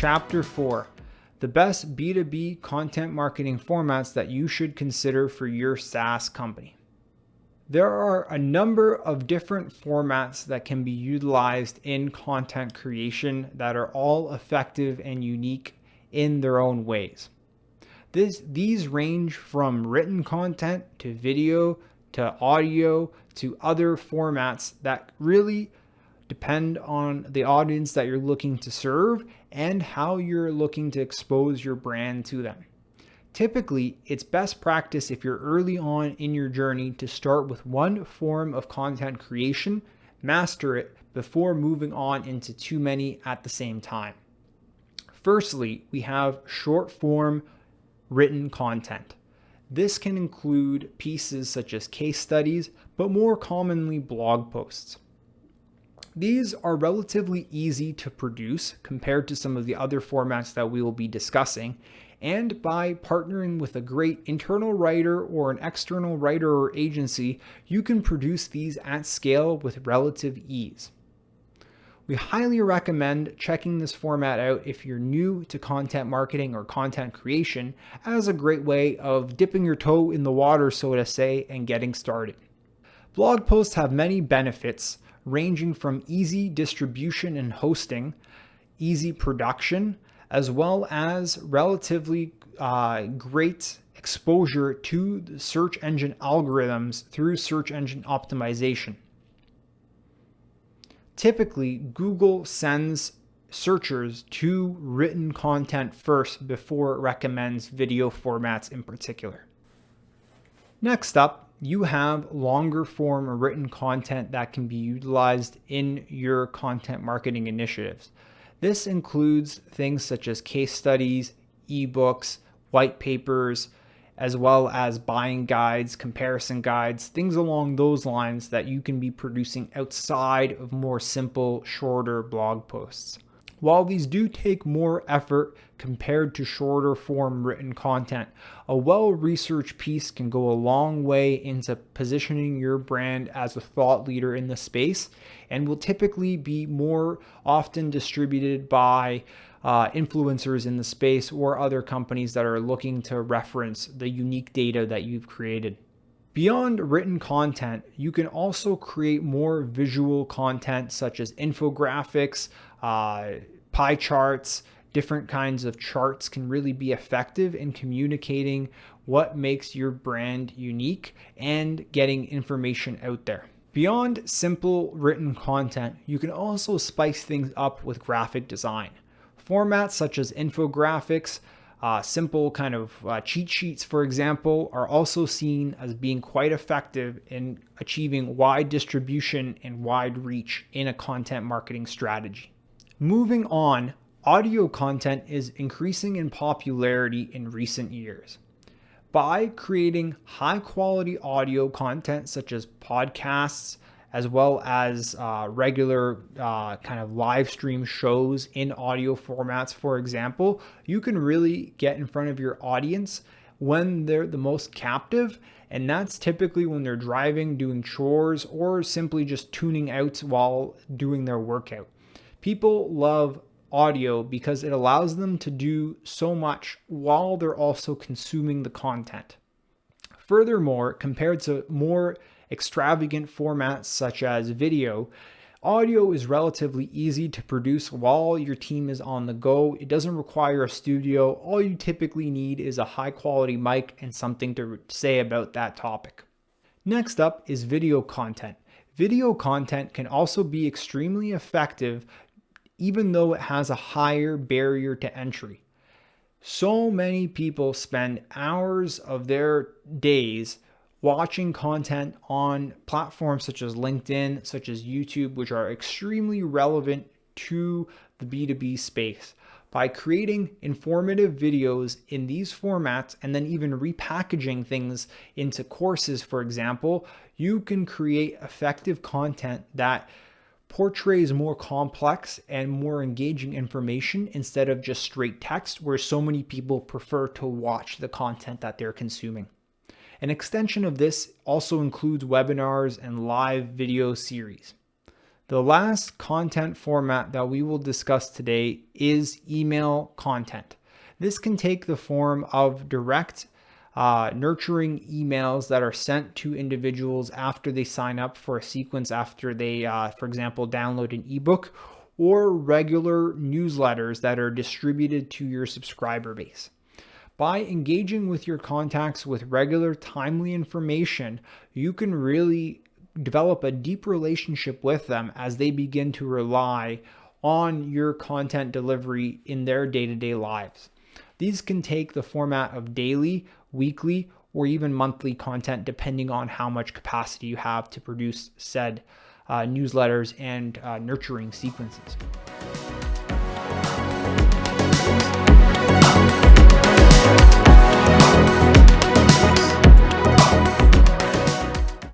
Chapter 4, the best B2B content marketing formats that you should consider for your SaaS company. There are a number of different formats that can be utilized in content creation that are all effective and unique in their own ways. These range from written content to video to audio to other formats that really depend on the audience that you're looking to serve and how you're looking to expose your brand to them. Typically, it's best practice if you're early on in your journey to start with one form of content creation, master it before moving on into too many at the same time. Firstly, we have short form written content. This can include pieces such as case studies, but more commonly blog posts. These are relatively easy to produce compared to some of the other formats that we will be discussing, and by partnering with a great internal writer or an external writer or agency, you can produce these at scale with relative ease. We highly recommend checking this format out if you're new to content marketing or content creation, as a great way of dipping your toe in the water, so to say, and getting started. Blog posts have many benefits, ranging from easy distribution and hosting, easy production, as well as relatively great exposure to the search engine algorithms through search engine optimization. Typically, Google sends searchers to written content first before it recommends video formats in particular. Next up, you have longer form written content that can be utilized in your content marketing initiatives. This includes things such as case studies, ebooks, white papers, as well as buying guides, comparison guides, things along those lines that you can be producing outside of more simple, shorter blog posts. While these do take more effort compared to shorter form written content, a well-researched piece can go a long way into positioning your brand as a thought leader in the space, and will typically be more often distributed by influencers in the space or other companies that are looking to reference the unique data that you've created. Beyond written content, you can also create more visual content such as infographics, pie charts. Different kinds of charts can really be effective in communicating what makes your brand unique and getting information out there. Beyond simple written content, you can also spice things up with graphic design. Formats such as infographics, simple kind of cheat sheets, for example, are also seen as being quite effective in achieving wide distribution and wide reach in a content marketing strategy. Moving on, audio content is increasing in popularity in recent years. By creating high quality audio content such as podcasts, as well as regular kind of live stream shows in audio formats, for example, you can really get in front of your audience when they're the most captive. And that's typically when they're driving, doing chores, or simply just tuning out while doing their workout. People love audio because it allows them to do so much while they're also consuming the content. Furthermore, compared to more extravagant formats such as video, audio is relatively easy to produce while your team is on the go. It doesn't require a studio. All you typically need is a high quality mic and something to say about that topic. Next up is video content. Video content can also be extremely effective even though it has a higher barrier to entry. So many people spend hours of their days watching content on platforms such as LinkedIn, such as YouTube, which are extremely relevant to the B2B space. By creating informative videos in these formats and then even repackaging things into courses, for example, you can create effective content that portrays more complex and more engaging information instead of just straight text, where so many people prefer to watch the content that they're consuming. An extension of this also includes webinars and live video series. The last content format that we will discuss today is email content. This can take the form of direct nurturing emails that are sent to individuals after they sign up for a sequence, after they, for example, download an ebook, or regular newsletters that are distributed to your subscriber base. By engaging with your contacts with regular, timely information, you can really develop a deep relationship with them as they begin to rely on your content delivery in their day-to-day lives. These can take the format of daily, weekly, or even monthly content, depending on how much capacity you have to produce said newsletters and nurturing sequences.